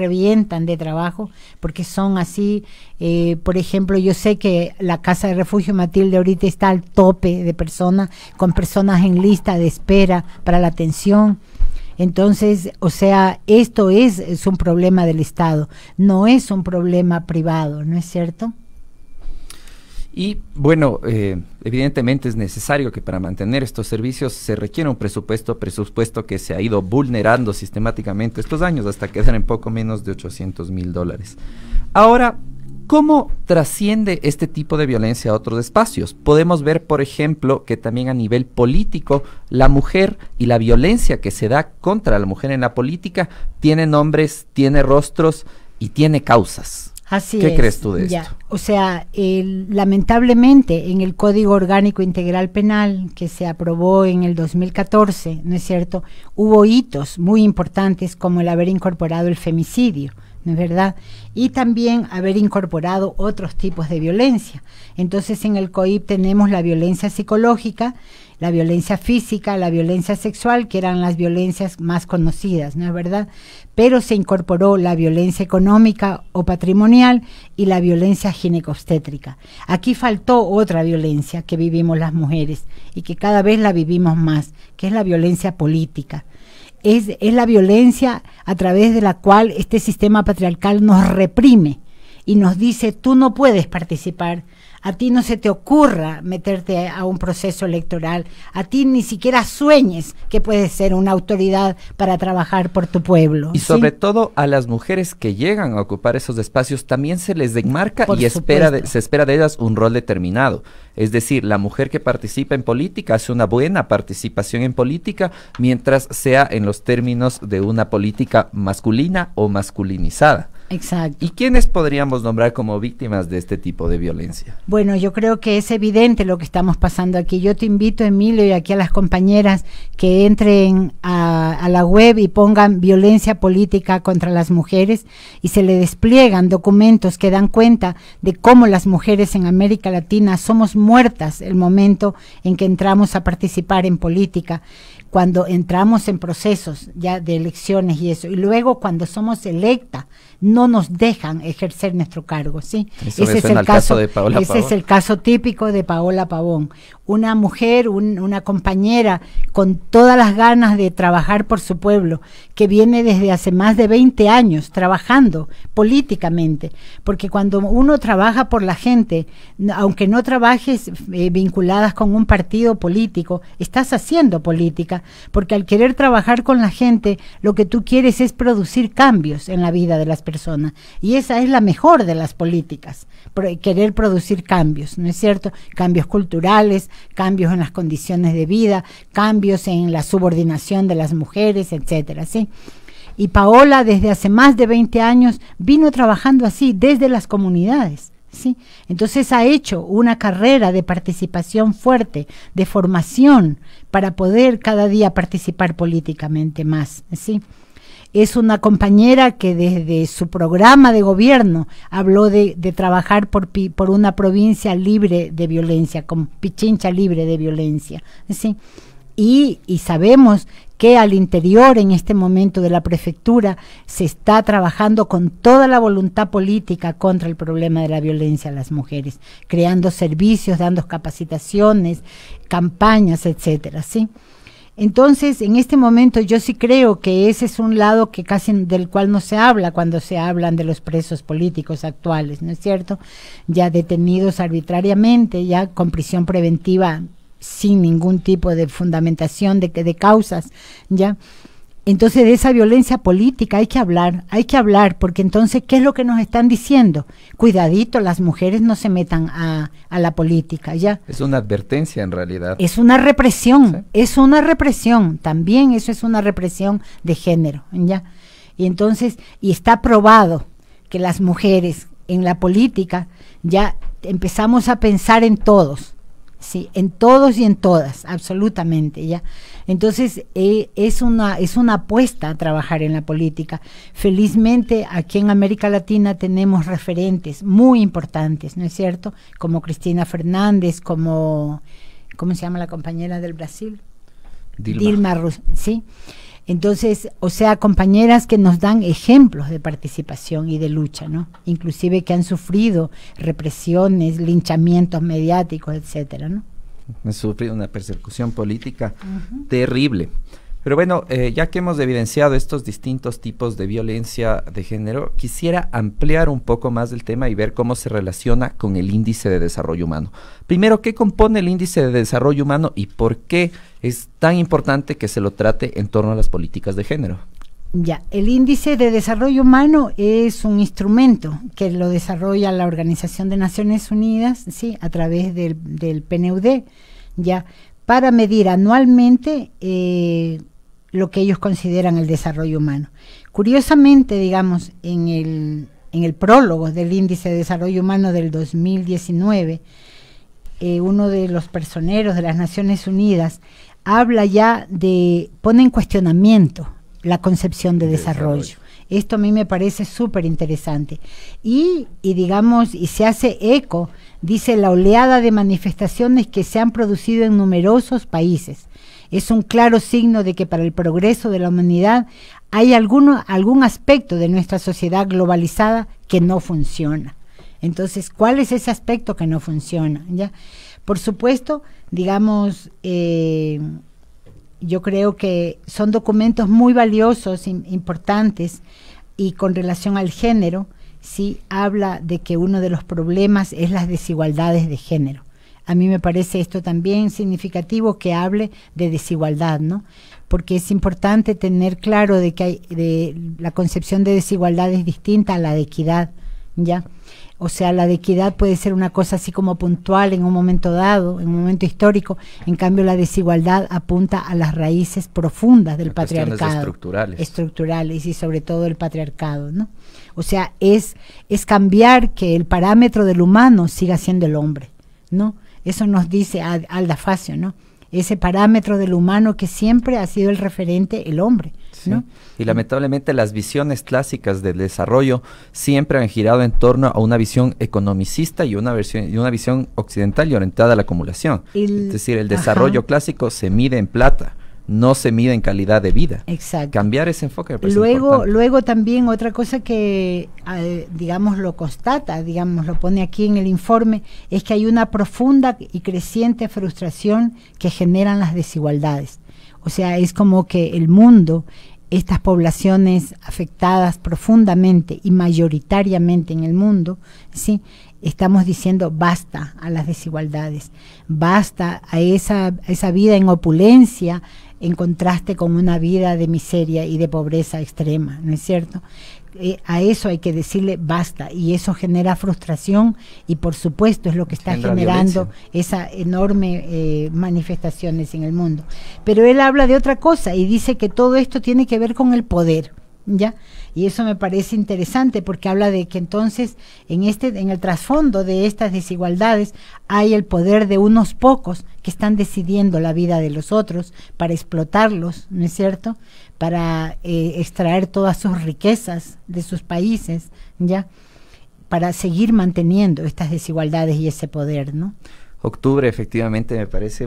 porque son así. Por ejemplo, yo sé que la Casa de Refugio Matilde ahorita está al tope de personas, con personas en lista de espera para la atención. Entonces, o sea, esto es un problema del Estado, no es un problema privado, ¿no es cierto? Y bueno, evidentemente es necesario que para mantener estos servicios se requiere un presupuesto que se ha ido vulnerando sistemáticamente estos años hasta quedar en poco menos de $800,000. Ahora, ¿cómo trasciende este tipo de violencia a otros espacios? Podemos ver, por ejemplo, que también a nivel político, la mujer y la violencia que se da contra la mujer en la política tiene nombres, tiene rostros y tiene causas. Así ¿Qué es, crees tú de ya. esto? O sea, lamentablemente en el Código Orgánico Integral Penal que se aprobó en el 2014, ¿no es cierto?, hubo hitos muy importantes como el haber incorporado el femicidio, ¿no es verdad? Y también haber incorporado otros tipos de violencia. Entonces en el COIP tenemos la violencia psicológica, la violencia física, la violencia sexual, que eran las violencias más conocidas, ¿no es verdad? Pero se incorporó la violencia económica o patrimonial y la violencia ginecobstétrica. Aquí faltó otra violencia que vivimos las mujeres y que cada vez la vivimos más, que es la violencia política. Es la violencia a través de la cual este sistema patriarcal nos reprime y nos dice: tú no puedes participar, a ti no se te ocurra meterte a un proceso electoral, a ti ni siquiera sueñes que puedes ser una autoridad para trabajar por tu pueblo. Y sobre todo a las mujeres que llegan a ocupar esos espacios también se les enmarca y se espera de ellas un rol determinado. Es decir, la mujer que participa en política hace una buena participación en política mientras sea en los términos de una política masculina o masculinizada. Exacto. ¿Y quiénes podríamos nombrar como víctimas de este tipo de violencia? Bueno, yo creo que es evidente lo que estamos pasando aquí. Yo te invito, Emilio, y aquí a las compañeras que entren a la web y pongan violencia política contra las mujeres y se le despliegan documentos que dan cuenta de cómo las mujeres en América Latina somos muertas el momento en que entramos a participar en política, cuando entramos en procesos ya de elecciones y eso, y luego cuando somos electas no nos dejan ejercer nuestro cargo, ¿sí? Ese es el caso de Paola Pavón. Ese es el caso típico de Paola Pavón. Una mujer, una compañera con todas las ganas de trabajar por su pueblo, que viene desde hace más de 20 años trabajando políticamente, porque cuando uno trabaja por la gente, aunque no trabajes vinculadas con un partido político, estás haciendo política, porque al querer trabajar con la gente, lo que tú quieres es producir cambios en la vida de las personas, y esa es la mejor de las políticas, querer producir cambios, ¿no es cierto? Cambios culturales, cambios en las condiciones de vida, cambios en la subordinación de las mujeres, etcétera, ¿sí? Y Paola desde hace más de 20 años vino trabajando así desde las comunidades, ¿sí? Entonces ha hecho una carrera de participación fuerte, de formación, para poder cada día participar políticamente más, ¿sí? Es una compañera que desde su programa de gobierno habló de trabajar por una provincia libre de violencia, con Pichincha libre de violencia, ¿sí? Y sabemos que al interior en este momento de la prefectura se está trabajando con toda la voluntad política contra el problema de la violencia a las mujeres, creando servicios, dando capacitaciones, campañas, etcétera, ¿sí? Entonces, en este momento yo sí creo que ese es un lado que casi del cual no se habla cuando se hablan de los presos políticos actuales, ¿no es cierto? Ya detenidos arbitrariamente, ya con prisión preventiva sin ningún tipo de fundamentación de causas, ¿ya? Entonces de esa violencia política hay que hablar, porque entonces, ¿qué es lo que nos están diciendo? Cuidadito, las mujeres no se metan a la política, ¿ya? Es una advertencia en realidad. Es una represión, ¿sí? Es una represión, también eso es una represión de género, ¿ya? Y entonces, y está probado que las mujeres en la política ya empezamos a pensar en todos, sí, en todos y en todas, absolutamente, ya. Entonces es una apuesta a trabajar en la política. Felizmente aquí en América Latina tenemos referentes muy importantes, ¿no es cierto? Como Cristina Fernández, como, ¿cómo se llama la compañera del Brasil? Dilma Rousseff, sí. Entonces, o sea, compañeras que nos dan ejemplos de participación y de lucha, ¿no? Inclusive que han sufrido represiones, linchamientos mediáticos, etcétera, ¿no? Han sufrido una persecución política terrible. Pero bueno, ya que hemos evidenciado estos distintos tipos de violencia de género, quisiera ampliar un poco más el tema y ver cómo se relaciona con el índice de desarrollo humano. Primero, ¿qué compone el índice de desarrollo humano y por qué es tan importante que se lo trate en torno a las políticas de género? Ya, el índice de desarrollo humano es un instrumento que lo desarrolla la Organización de Naciones Unidas, sí, a través del PNUD, ya, para medir anualmente lo que ellos consideran el desarrollo humano. Curiosamente, digamos, en el prólogo del Índice de Desarrollo Humano del 2019, uno de los personeros de las Naciones Unidas habla ya pone en cuestionamiento la concepción de desarrollo. Esto a mí me parece súper interesante. Y digamos, y se hace eco, dice, la oleada de manifestaciones que se han producido en numerosos países. Es un claro signo de que para el progreso de la humanidad hay algún aspecto de nuestra sociedad globalizada que no funciona. Entonces, ¿cuál es ese aspecto que no funciona? ¿Ya? Por supuesto, digamos, yo creo que son documentos muy valiosos, importantes, y con relación al género, sí habla de que uno de los problemas es las desigualdades de género. A mí me parece esto también significativo que hable de desigualdad, ¿no? Porque es importante tener claro de que la concepción de desigualdad es distinta a la de equidad, ¿ya? O sea, la de equidad puede ser una cosa así como puntual en un momento dado, en un momento histórico. En cambio, la desigualdad apunta a las raíces profundas del patriarcado. Estructurales y sobre todo el patriarcado, ¿no? O sea, es cambiar que el parámetro del humano siga siendo el hombre, ¿no? Eso nos dice Alda Facio, ¿no? Ese parámetro del humano que siempre ha sido el referente, el hombre, ¿no? Sí. Y lamentablemente las visiones clásicas del desarrollo siempre han girado en torno a una visión economicista y una visión occidental y orientada a la acumulación. Es decir, el desarrollo clásico se mide en plata, no se mide en calidad de vida. Exacto. Cambiar ese enfoque me parece importante. Luego también otra cosa que, digamos, lo constata, digamos, lo pone aquí en el informe, es que hay una profunda y creciente frustración que generan las desigualdades. O sea, es como que el mundo, estas poblaciones afectadas profundamente y mayoritariamente en el mundo, ¿sí?, estamos diciendo basta a las desigualdades, basta a esa vida en opulencia en contraste con una vida de miseria y de pobreza extrema, ¿no es cierto? A eso hay que decirle basta, y eso genera frustración y por supuesto es lo que está generando esa enorme manifestaciones en el mundo. Pero él habla de otra cosa y dice que todo esto tiene que ver con el poder, ¿ya? Y eso me parece interesante porque habla de que entonces en el trasfondo de estas desigualdades hay el poder de unos pocos que están decidiendo la vida de los otros para explotarlos, ¿no es cierto?, para extraer todas sus riquezas de sus países, ¿ya?, para seguir manteniendo estas desigualdades y ese poder, ¿no? Octubre efectivamente me parece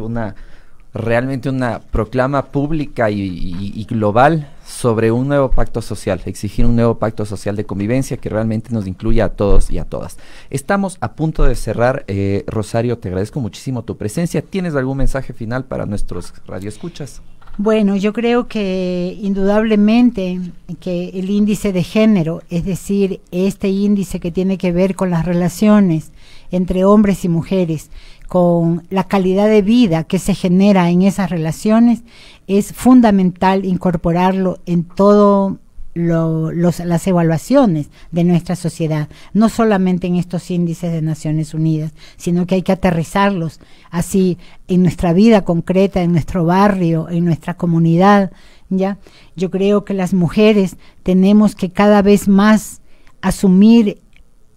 realmente una proclama pública y global sobre un nuevo pacto social, exigir un nuevo pacto social de convivencia que realmente nos incluya a todos y a todas. Estamos a punto de cerrar. Rosario, te agradezco muchísimo tu presencia. ¿Tienes algún mensaje final para nuestros radioescuchas? Bueno, yo creo que indudablemente que el índice de género, es decir, este índice que tiene que ver con las relaciones entre hombres y mujeres, con la calidad de vida que se genera en esas relaciones, es fundamental incorporarlo en todo las evaluaciones de nuestra sociedad, no solamente en estos índices de Naciones Unidas, sino que hay que aterrizarlos así en nuestra vida concreta, en nuestro barrio, en nuestra comunidad, ¿ya? Yo creo que las mujeres tenemos que cada vez más asumir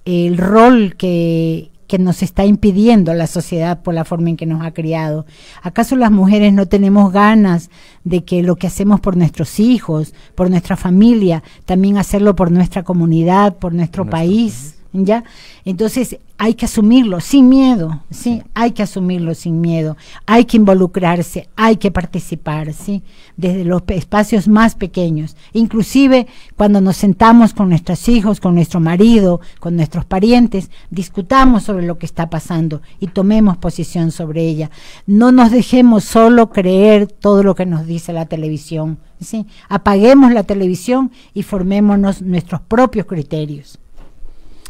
el rol que nos está impidiendo la sociedad por la forma en que nos ha criado. ¿Acaso las mujeres no tenemos ganas de que lo que hacemos por nuestros hijos, por nuestra familia, también hacerlo por nuestra comunidad, por nuestro país? ¿Ya? Entonces hay que asumirlo sin miedo, ¿sí? Hay que asumirlo sin miedo, hay que involucrarse, hay que participar, ¿sí? Desde los espacios más pequeños, inclusive cuando nos sentamos con nuestros hijos, con nuestro marido, con nuestros parientes, discutamos sobre lo que está pasando y tomemos posición sobre ella. No nos dejemos solo creer todo lo que nos dice la televisión, ¿sí? Apaguemos la televisión y formémonos nuestros propios criterios.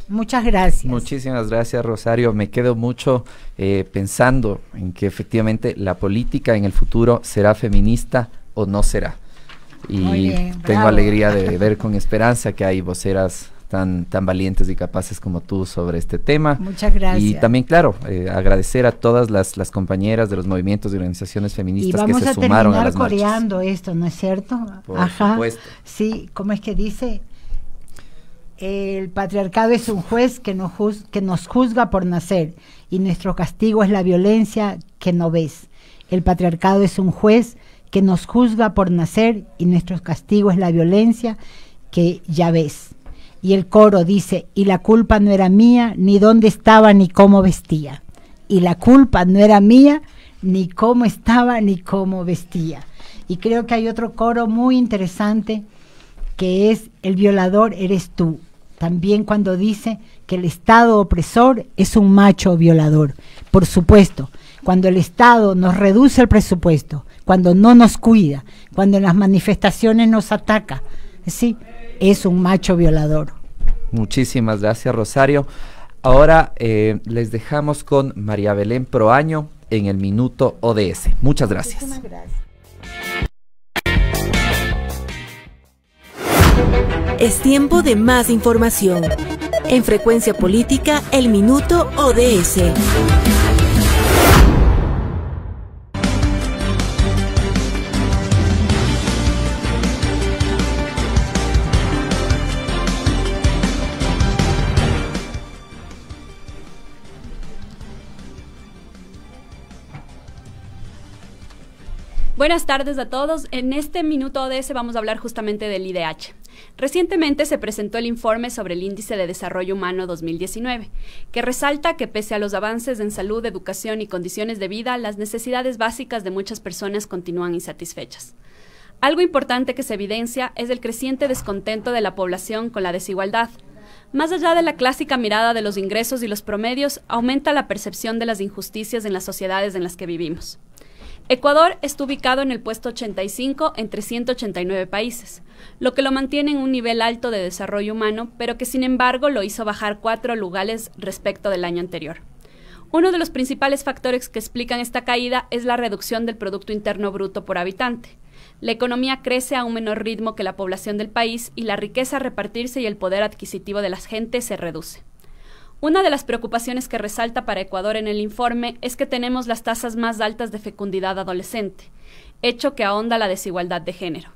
Muchas gracias. Muchísimas gracias, Rosario. Me quedo mucho pensando en que efectivamente la política en el futuro será feminista o no será. Y bien, tengo bravo. alegría de ver con esperanza que hay voceras tan valientes y capaces como tú sobre este tema. Muchas gracias. Y también, claro, agradecer a todas las compañeras de los movimientos y organizaciones feministas que se sumaron a las marchas. Y vamos a terminar coreando esto, ¿no es cierto? Por supuesto. Sí, ¿cómo es que dice? El patriarcado es un juez que nos juzga por nacer y nuestro castigo es la violencia que no ves. El patriarcado es un juez que nos juzga por nacer y nuestro castigo es la violencia que ya ves. Y el coro dice, y la culpa no era mía, ni dónde estaba, ni cómo vestía. Y la culpa no era mía, ni cómo estaba, ni cómo vestía. Y creo que hay otro coro muy interesante que es el violador eres tú. También cuando dice que el Estado opresor es un macho violador. Por supuesto, cuando el Estado nos reduce el presupuesto, cuando no nos cuida, cuando en las manifestaciones nos ataca, sí, es un macho violador. Muchísimas gracias, Rosario. Ahora les dejamos con María Belén Proaño en el Minuto ODS. Muchas gracias. Muchísimas gracias. Es tiempo de más información. En Frecuencia Política, el Minuto ODS. Buenas tardes a todos. En este Minuto ODS vamos a hablar justamente del IDH. Recientemente se presentó el informe sobre el Índice de Desarrollo Humano 2019, que resalta que pese a los avances en salud, educación y condiciones de vida, las necesidades básicas de muchas personas continúan insatisfechas. Algo importante que se evidencia es el creciente descontento de la población con la desigualdad. Más allá de la clásica mirada de los ingresos y los promedios, aumenta la percepción de las injusticias en las sociedades en las que vivimos. Ecuador está ubicado en el puesto 85 entre 189 países, lo que lo mantiene en un nivel alto de desarrollo humano, pero que sin embargo lo hizo bajar 4 lugares respecto del año anterior. Uno de los principales factores que explican esta caída es la reducción del Producto Interno Bruto por habitante. La economía crece a un menor ritmo que la población del país y la riqueza a repartirse y el poder adquisitivo de la gente se reduce. Una de las preocupaciones que resalta para Ecuador en el informe es que tenemos las tasas más altas de fecundidad adolescente, hecho que ahonda la desigualdad de género.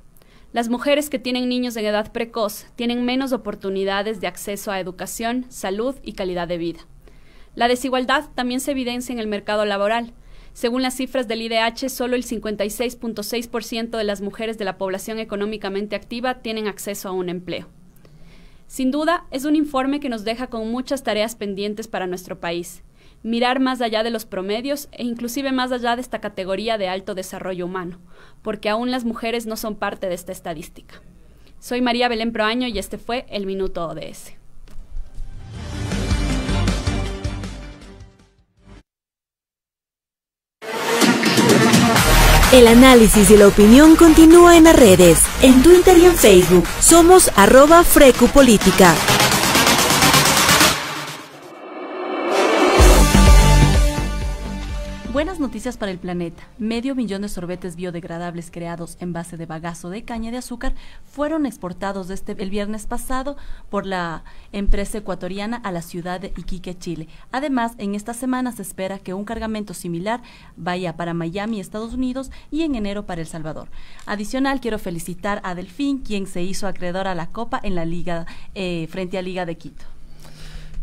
Las mujeres que tienen niños en edad precoz tienen menos oportunidades de acceso a educación, salud y calidad de vida. La desigualdad también se evidencia en el mercado laboral. Según las cifras del IDH, solo el 56.6% de las mujeres de la población económicamente activa tienen acceso a un empleo. Sin duda, es un informe que nos deja con muchas tareas pendientes para nuestro país. Mirar más allá de los promedios e inclusive más allá de esta categoría de alto desarrollo humano, porque aún las mujeres no son parte de esta estadística. Soy María Belén Proaño y este fue el Minuto ODS. El análisis y la opinión continúa en las redes, en Twitter y en Facebook. Somos @FrecuPolítica. Buenas Malas noticias para el planeta. 500,000 de sorbetes biodegradables creados en base de bagazo de caña de azúcar fueron exportados el viernes pasado por la empresa ecuatoriana a la ciudad de Iquique, Chile. Además, en esta semana se espera que un cargamento similar vaya para Miami, Estados Unidos, y en enero para El Salvador. Adicional, quiero felicitar a Delfín, quien se hizo acreedor a la Copa en la Liga frente a Liga de Quito.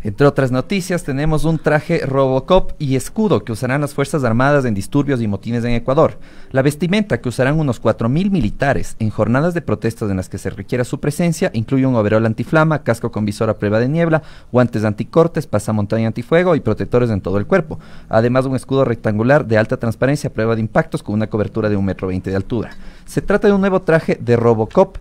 Entre otras noticias, tenemos un traje Robocop y escudo que usarán las Fuerzas Armadas en disturbios y motines en Ecuador. La vestimenta que usarán unos 4.000 militares en jornadas de protestas en las que se requiera su presencia incluye un overol antiflama, casco con visor a prueba de niebla, guantes anticortes, pasamontaña antifuego y protectores en todo el cuerpo. Además, un escudo rectangular de alta transparencia a prueba de impactos con una cobertura de 1,20 m de altura. Se trata de un nuevo traje de Robocop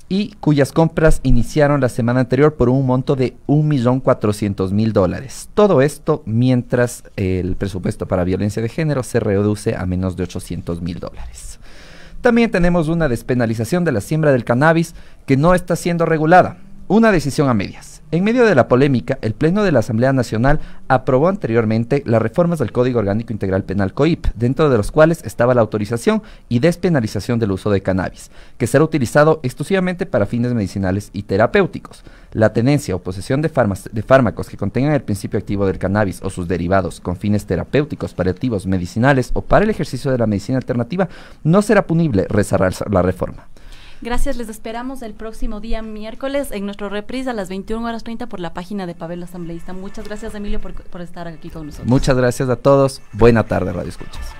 y cuyas compras iniciaron la semana anterior por un monto de $1.400.000. Todo esto mientras el presupuesto para violencia de género se reduce a menos de $800.000. También tenemos una despenalización de la siembra del cannabis que no está siendo regulada, una decisión a medias. En medio de la polémica, el Pleno de la Asamblea Nacional aprobó anteriormente las reformas del Código Orgánico Integral Penal COIP, dentro de los cuales estaba la autorización y despenalización del uso de cannabis, que será utilizado exclusivamente para fines medicinales y terapéuticos. La tenencia o posesión de fármacos que contengan el principio activo del cannabis o sus derivados con fines terapéuticos, paliativos, medicinales o para el ejercicio de la medicina alternativa no será punible, rezará la reforma. Gracias, les esperamos el próximo día miércoles en nuestro reprise a las 21:30 por la página de Pavel Asambleísta. Muchas gracias, Emilio, por estar aquí con nosotros. Muchas gracias a todos. Buena tarde, Radio Escuchas.